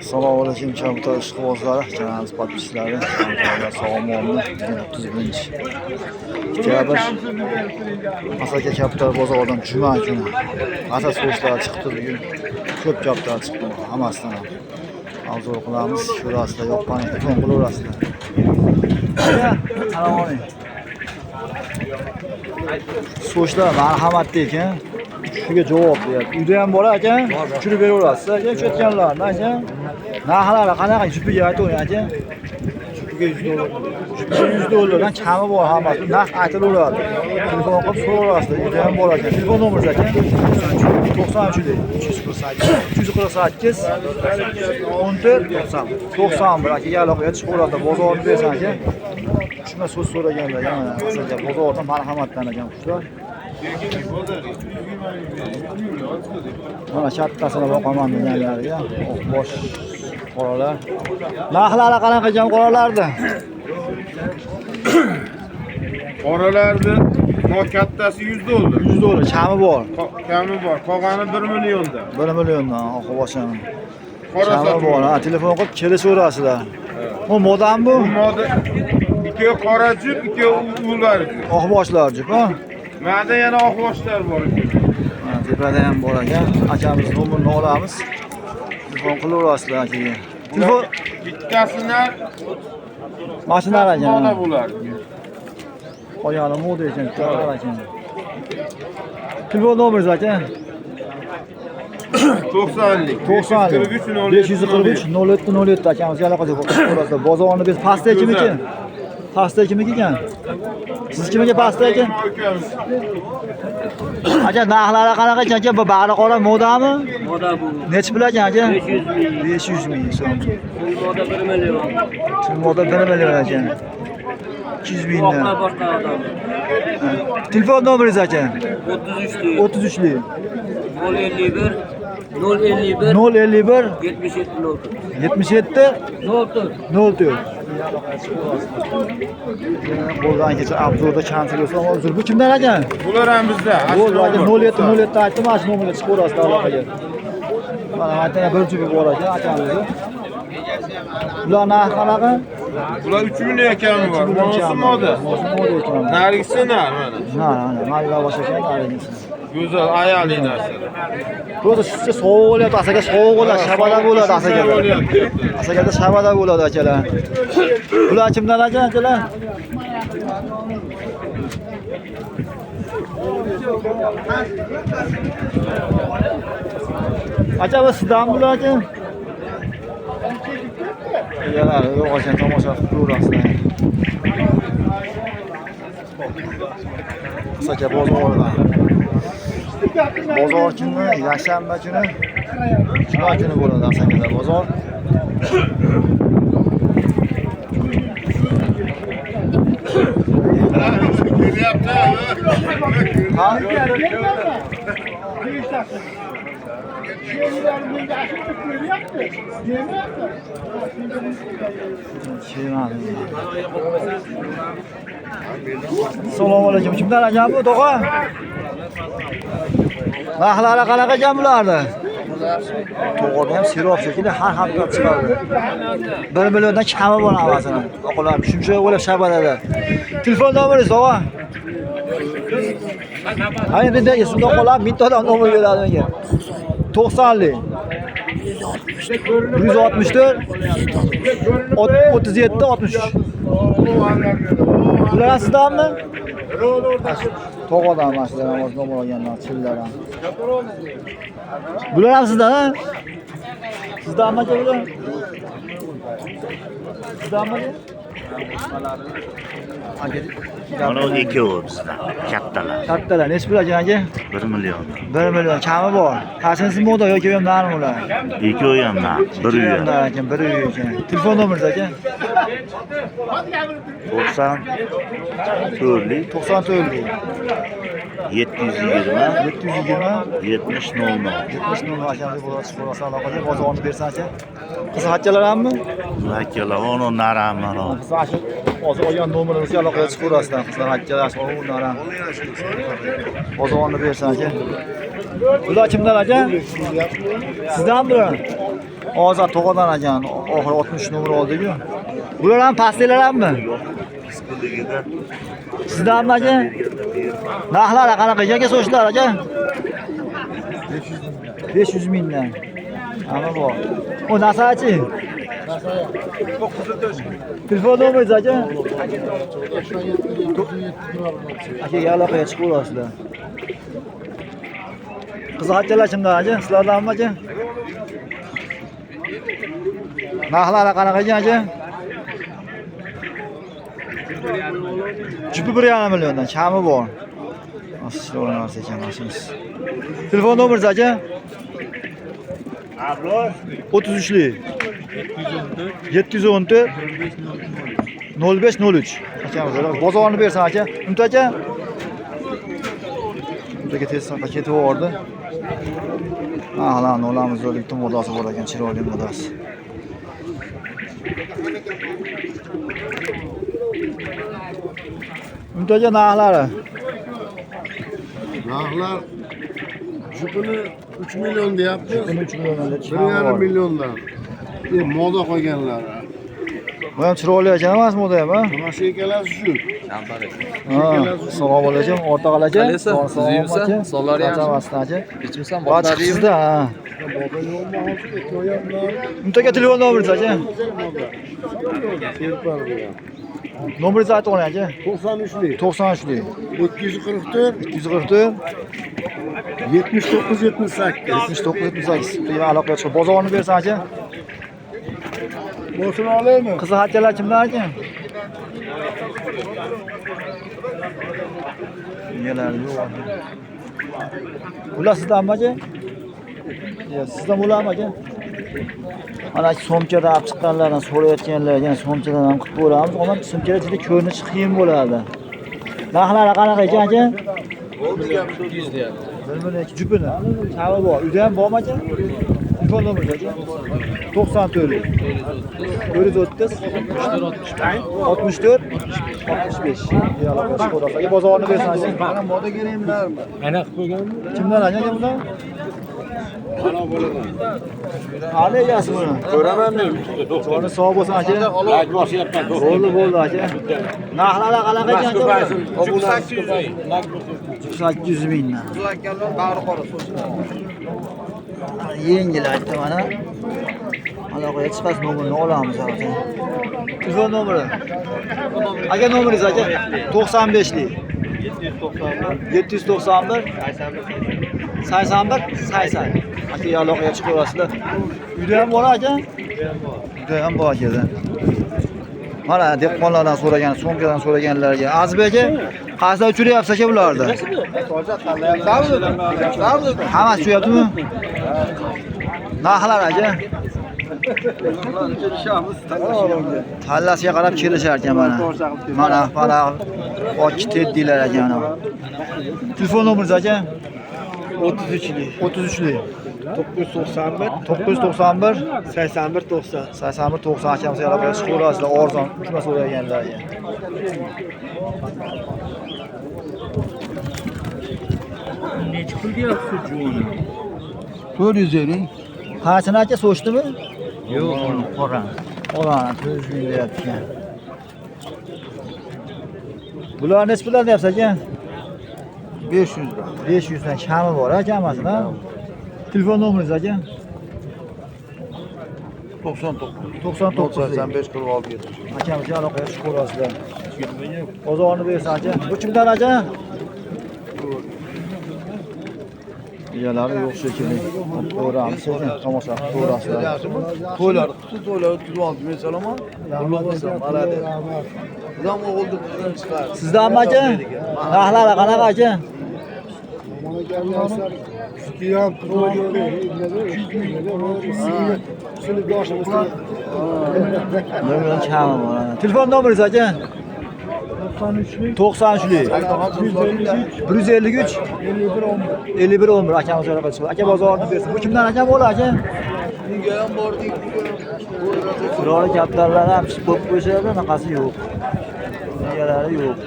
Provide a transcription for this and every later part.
Assalomu alaykum kabutar ishqibozlari, kanalimiz podpischilari, kanalimiz sog'omonni 31. Oktyabr Asaka kabutar bozoridan juma kuni asas qo'shlar chiqdi bugun. Ko'p kabutar chiqdi hammasidan. Obzor qilamiz, ko'rasizlar, yoqqan telefon qilaverasizlar. Assalomu alaykum. So'shlar marhamatli ekan. Shunga javob beryapti. Uyda ham bor ekan, tushirib beraverasiz aka, o'tganlarni aka. Narxlari qanaqa jupiga aytavering aka. Jupiga $100 dan kami bor hammasi. Narx aytilaveradi. Telefon qilib so'raverasizlar. Uyda ham bor ekan. Telefon nomeringiz aka 348 14 91 aka. Aloqaga chiqaveradi. Bozorni bersan aka. Shuna so'z so'raganlar, yana asalga bozordan marhamatdan ekan qushlar. Mana kattasini boqaman deganlariga, bosh qoralar. Narxlari qanaqa ekan qoralarda? Qoralarda kattasi $100. $100, kami bor. Kami bor. Qolgani 1 milliondan. 1 milliondan oqib bosham. Kami bor. Ha, telefon qilib kelishaverasizlar. Bu modam bu? Moda ikki qora jup, ikki ular. Oq boshlar jup, ha? Menda yana oq boshlar bor. Ha, tepada ham bor ekan. Akamiz nomerini olamiz. Telefon qilaverasizlar akaga. Telefon Bittasidan mashinalar ekan. moda bo'lar. Oyog'i moda ekan, to'g'ri ekan. Telefon nomeringiz aka? 90 543 07 akamizga aloqaga qo'yasizlar. Bozorni biz pastda kimiki? Pastda kimiki ekan? Siz kimga pastda ekan? Aka, narxlari qanaqa ekan aka? Bu bari qora modami? Moda bu. Necha pul ekan aka? 500 ming. 500 ming so'm. Moda 1 million. Moda 1 million ekan. 200 mingdan. Boshqa odam. Telefon nomeringiz aka? 33 33lik. 051 051 77 04. Qo'ldan kecha obzorda kamchilik bo'lsa, uzr. Bu kimdan ekan? Bular ham bizda. Bo'ldi, 07 aytdim, mana shu nomerga chiqaverasizlar aloqaga. Mana aytgan bir jupi bor ekan akamizni. Bular narxi qanaqa? Bular 3 million ekani bor. Bunisi moda. Moda ekan. Nargisi mana. Mana bosh ekan, narigisi. Go'zal, ayoli narsa. Burada shuncha sovuq bo'lyapti, asaga sovuq bo'ladi, shabada bo'ladi asaga. Asagada shabada bo'ladi akalar. Bular kimdan ekan akalar? Aka, bu sizdan bular ekan? Yana yo'q ekan, tomosha qilib ko'rasizlar. Asaka bozoridan. Bozor kuni, yakshanba kuni, juma kuni bo'ladi Asakada bozor. Ha? Assalomu alaykum. Kimdan ekan bu, tog'a? Narxlari qanaqa ekan bularni? To'g'ri ham sirop shekilli har hafta chiqadi. 1 milliondan kami bor hammasining. O'qlar shuncha o'ylab shabadada. Telefon nomeringiz tog'a? Hay endi esimda qolib, mintadan nomer beradi menga. 90lik 164 37 63. Bular sizdanmi? To'g'ridan mashinalar ham o'z nomer olganlar, chillar ham. Bular ham sizdan, ha? Sizdanmi aka bular? Sizdanmi? Mana ikkovi bizda kattalar. Kattalar necha pul ekan aka? 1 million. 1 million kami bor. Qaysinisi moda yoki ham narxi ular? Ikkovi ham na, bir uy ham. Ekan, bir uy ekan. Telefon nomeringiz aka? 94lik 94lik 720 70 00. 70 0 akamizga bo'lasiz, bo'lasa aloqaga bozorni bersan aka. Qiz hajjalar hammi? Vakillar ono naram mana. Qiz hajja hozir olgan nomerimizga aloqaga chiqaverasizlar. Qizlar hajjalar, o'g'illar ham. Bozorni bersan aka. Bular kimdan aka? Sizdan bular? Ozod to'g'adan ekan. Oxiri 60 nomer oldi-ku. Bular ham pastliklarmi? Qisqaligida Sizdanmi aka? Narxlar qanaqa ekan so'shlar aka? 500 mingdan. Ana bor. O nasachi? Telefon nomeringiz aka? Aka aloqaga chiqib olasizlar. Qiziqchilar kimdan aka? Sizlardanmi aka? Narxlar qanaqa ekan aka? Jupi 1,5 milliondan kami bor. Asli o'rnarsa ekan mashimiz. Telefon nomeringiz aka? 33lik 714 0503 akamiz bozorni bersin aka. Umid aka. Umidga tez saqa ketib yubordi. Ahlan olamiz o'likni modasi bor ekan, chiroyli modasi. Umid aka narxlari. Narxlar jupini 3 million deyapti. 3 milliondan 1,5 milliondan. Moda qo'yganlar. Bu ham chiroyli ekan emas moda ham, ha? Mana shu ikkalasi shu. Assalomu alaykum, o'rtoq aka. Sizlar Sollari ham. Aka. Ichimsan Bach sizda, ha. Umid aka telefon nomeringiz aka? Nomeringizni aytib qo'ying aka. 93lik 93lik 244 244 79 78. 79 78. Quyma aloqaga chiqib bozorni bersan aka. Bo'lsin olaymi? Qiziqchilar kimdan aka? Niyalar yo'q. Bular sizdanmi aka? Yo'q, sizdan bo'ladimi aka? Mana so'mkada olib chiqqanlardan so'rayotganlarga so'mkadan ham qilib ko'ramiz. Ona so'mkada juda ko'rinishi qiyin bo'ladi. Narxlari qanaqa ekan aka? 200 deyapti. 1,2 jupini. Chavi bor. Uyda ham bormi aka? Telefon nomeringiz aka? 94 430 64 65. Aloqa chiqarasiz. Aka bozorni bersangiz. Mana moda kerakmilarmi? Ana qilib qo'yganmi? Kimdan aka bundan? Mana bo'ladan. Hali egasi buni. Ko'raman men. Joni sog' bo'lsin aka. Boshyapman. Bo'ldi aka. Narxlari qanaqa ekan aka? 800 mingdan. Yengil aytdi mana. Aloqaga chiqasiz, nomerini olamiz aka. Telefon nomeri. Aka nomeringiz aka? 95lik 791 81 80. Aka aloqaga chiqaverasizlar. Uyda ham bor aka? Uyda ham bor aka. Mana dehqonlardan so'ragan, so'mkadan so'raganlarga. Azbek aka, qayerda uchiryapsiz aka bularni? Hammasi uchyaptimi? Narxlar aka? Tallasiga qarab kelishar ekan mana. Mana ochki teddilar ekan mana. Telefon nomeringiz aka? 33lik 991 81 90 akamiz aloqaga chiqib olasizlar. Arzon shuna so'raganlarga. Necha pul deyapsiz juvoni? 450. Qanchani aka so'chdimi? Yo'q, qora. Ola, 400 ming deyapti. Bular necha puldan deyapsiz aka? 500 dan. 500 dan kami bor aka hammasidan. Telefon nomeringiz aka? 99 85 46 70. akamizga aloqaga chiqib olasizlar. Bozorni bersin aka. Bu kimdan aka? Egalari yo'q shekilli. Ko'ramiz ekan, tomosha qilib ko'rasizlar. To'ylar o'tkazib men salomon. Zam o'g'ildi qizdan chiqar. Sizdanmi aka? Narxlari qanaqa aka? Telefon nomeringiz aka? 93lik 153 51 11 akamiz aloqaga chiqdi. Aka bozorni bersin. Bu kimdan aka bo'lar aka? Bunga ham bordik. Chiroyli kaptarlar ham pishib qo'yib qo'yishadi, anaqasi yo'q. Egalari yo'q.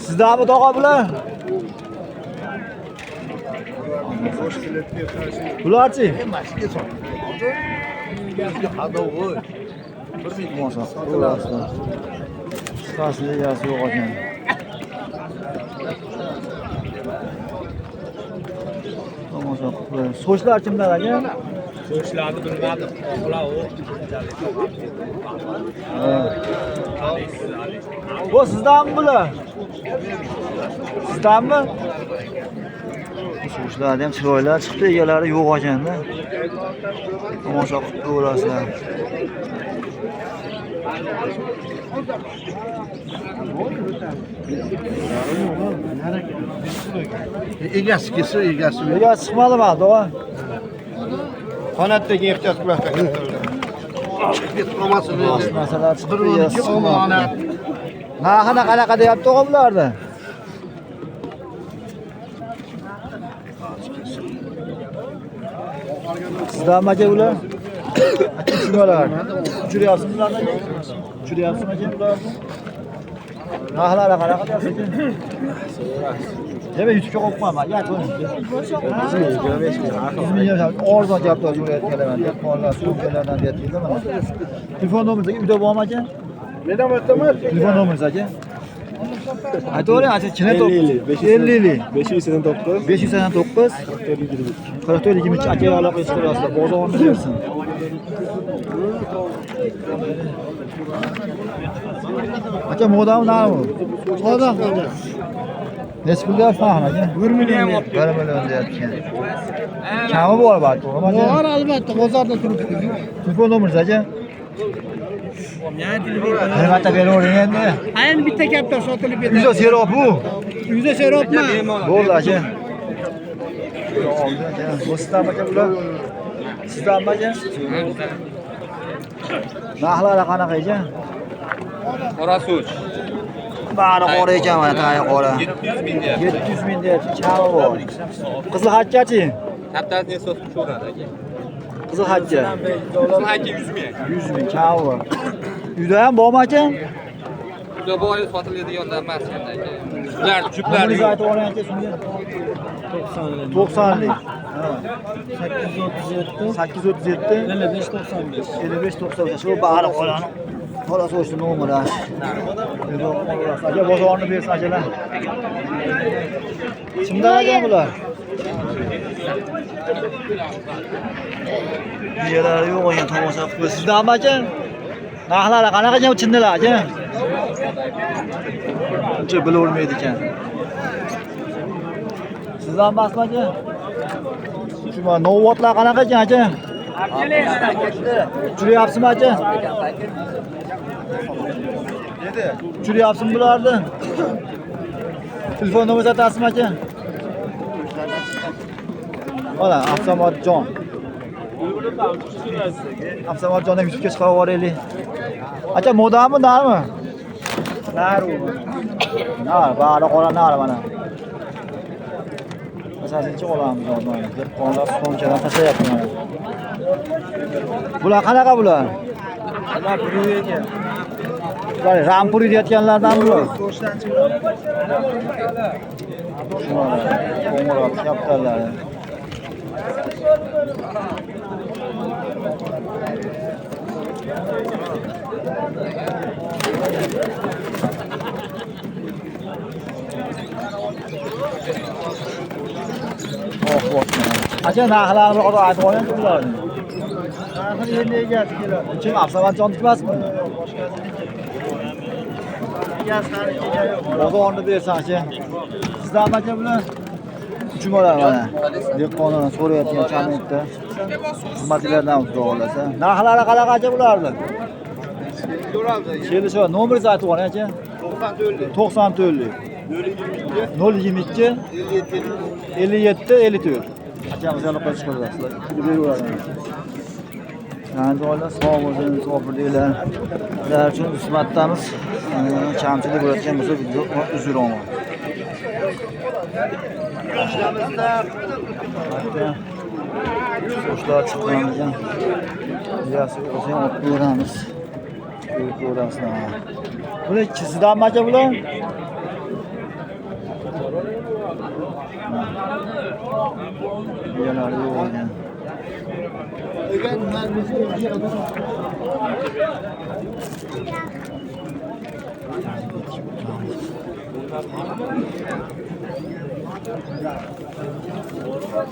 Sizdanmi tog'a bular? Bularchi? Mashinaga sotib oldi. Bizga hadovvoy. Masa, bularchi. Qisqasi egasi yo'q ekan. Masa, so'chlar kimlar aka? So'chlarni bilmadim. Ular Bu sizdanmi bular? Sizdanmi? So'chlarni ham chiroylar chiqdi, egalari yo'q ekanda. Tomosha qilib ko'rasizlar. Egasi kelsa, egasi. Egasi chiqmadimi, to'g'a? Qanotdagi ehtiyot qilmoqda. Ketmasin. Narsalar chiqdi, Bir egasi o'nga omonat. chiqmadi. Narxini qanaqa deyapti o'g'il bularni? Sizdanmi aka ular? Tushmalar. Uchiryapsizmi ularni? Uchiryapsizmi aka ularni? Narxlari qanaqa deyapsiz aka? Demak, YouTube'ga qo'yib qo'yaman. Ya, to'g'ri. Arzon gaplar so'rayotganlar, dehqonlar, so'mkalardan deyapti mana. Telefon nomeringiz uyda bormi aka? Mendan o'taman. Telefon nomeringiz aka? Aytavering, aka, kina top 50 589 44 22 aka aloqa chiqarasizlar. Bozorni bersin. Aka, modami nima? Modam. Necha pul deyapsiz aka? 1 million. 1 million deyapti. Kami bor balki, to'g'rimi aka? Bor albatta, bozorda turibdi. Telefon nomeringiz aka? Nima beravering endi? Ha, endi bitta kaptar sotilib ketdi. Yuzo serop bu. Yuza seropmi? Bo'ldi aka. Bu sizdanmi aka bular? Sizdanmi aka? Narxlari qanaqa ekan? Qora so'ch. Bari qora ekan mana, tagi qora. 700 ming deyapti, chami bor. Qizil xatchachi? Kattasining so'zi cho'radi aka. Qizil xatcha. Qizil aka 100 ming. 100 ming chami bor. Uyda ham bormi aka? Uyda bor sotiladiganlar emas endi aka. Ular juplar Nomeringizni yo'q. aytib oling aka shunga. 90 lik. 837 55 95. Shu bari qolani. Xolos o'shni nomeri. Aka bozorni bersin akalar. Kimdan aka bular? Biyalar yo'q ekan, tomosha qilib. Sizdanmi aka? Narxlari qanaqa ekan chindilar aka? Uncha bilavermaydi ekan. Sizdan emasmi aka? Shu mana novotlar qanaqa ekan aka? Uchiryapsizmi aka? Uchiryapsizmi bularni? Telefon nomeringizni aytasizmi aka? Mana Absamadjon. Absamadjonni YouTube'ga chiqarib yuboraylik. Aka, modami, narmi? Nari. Nar, bari qora nar mana. Asosinchi olamiz hozir. Dehqonlar so'mchadan tashlayapti mana. Bular qanaqa bular? Bular puri ekan. Bular rampuri deyotganlardan bular. Shunlar. Qo'ng'iroq kaptarlar. Aka, narxlarni bir aytib qo'ying bularni. Narxi endi egasi keladi. Kim Absamadjon emasmi? Bozorni bersan aka. Sizdanmi aka bular? Uchumalar mana. Dehqonlardan so'rayotgan chaminda. Xizmatlardan o'tib olasa. Narxlari qanaqa aka bularni? Kelishish va nomeringizni aytib qo'ying aka. 94 022 57 54. Akamiz aloqa chiqaryapsizlar. Beraveradi. Andolar sog' bo'lsin, sog'liklar. Ular uchun xizmatdamiz. Kamchilik bo'layotgan bo'lsa, video uzr olmang. So'chlar chiqqan ekan. Yasi o'zi ham olib ko'ramiz. Ko'rasizlar. Bular sizdanmi aka bular? Egalari yo'q ekan.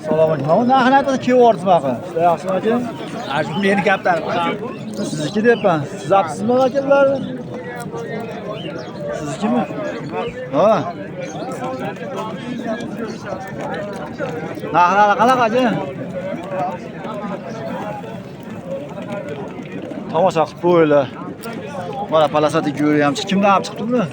Salom alaykum. Narxini aytadi, kelyapsiz buyoqqa. Yaxshimi aka? Shu meni gaptarim. Sizniki deyapman. Siz apsizmi akalar? Siznikimi? Ha. Narxlari qanaqa aka? Tomosha qilib qo'yinglar. Mana palasati ko'ryapmiz. Kimdan olib chiqdi buni?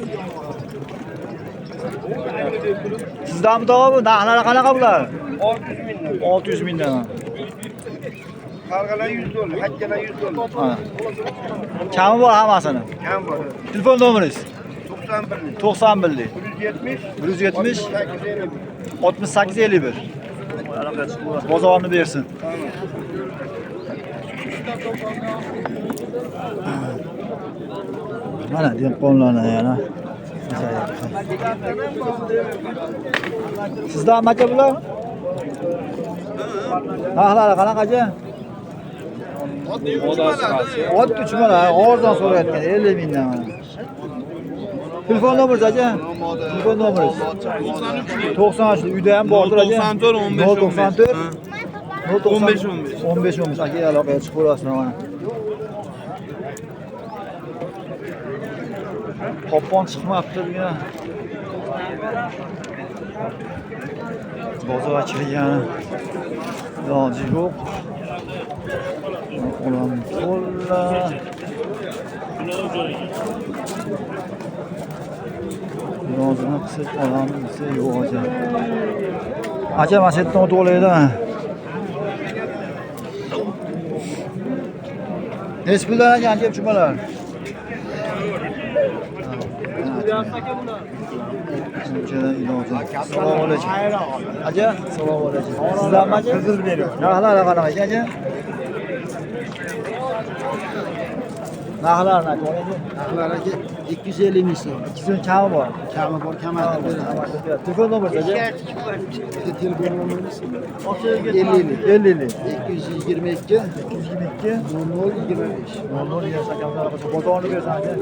Sizdanmi tog'a bu? Narxlari qanaqa bular? 600 mingdan. Qarg'alar 100 dollar, hakkalar 100 dollar. Ha. Kami bor hammasini. Kam bor. Telefon nomeringiz? 91 91 170 170 6851. Bozorni bersin. Mana dehqonlarni yana. Sizdan aka bular? Narxlari qanaqacha? Ot uçmalar, oradan so'rayotgan 50 mingdan. Telefon nomeringiz aka? Telefon nomeringiz? 93. Uyda ham bordir aka. 94 15 15 aka aloqaga chiqib ko'rasiz mana. Qo'pon chiqmabdi bugina. Bozor ochilgan. Iloji yo'q. Ulan to'la. Ilojini qilsak olamiz, yo'q aka. Aka mana shu yerdan to'laydi. Nechi puldan ekan aka chumalar? Assalomu alaykum. Aka, assalomu alaykum. Sizlarmi aka? Qizil bering. Narxlari qanaqa aka? Narxlari qanaqa aka? Narxlar aka 250 ming so'm. 200 kami bor. Kami bor, kamaytirib beradi. Telefon nomeringiz aka? Telefon nomerimiz 50 222 222 00 25. Nomor yasakamlar bozorni bersan aka.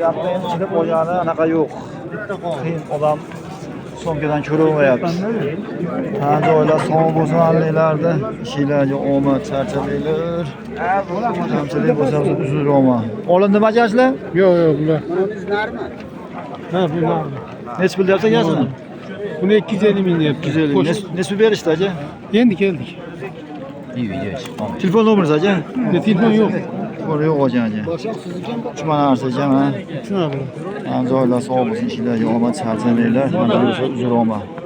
Yapma endi chilib olgani anaqa yo'q. Qiyin odam so'mkadan ko'rolmayapti. Tan joylar sog' bo'lsin allaylarda, ishinglarga omad, charchamaylar. Kamchilik bo'lsa uzr omad. Olindimi aka sizlar? Yo'q, bular. Ha, bular. Nechi pul deyapsiz akasini? Buni 250 ming deyapti. 250. Nechi pul berishdi aka? Endi keldik. Telefon nomeringiz aka? Telefon yo'q. Telefon yo'q aka. Chumana narsa ekan ha. Shunaqa. Joylar sog' bo'lsin, ishinglarga omad, charchamaylar. Uzr omad.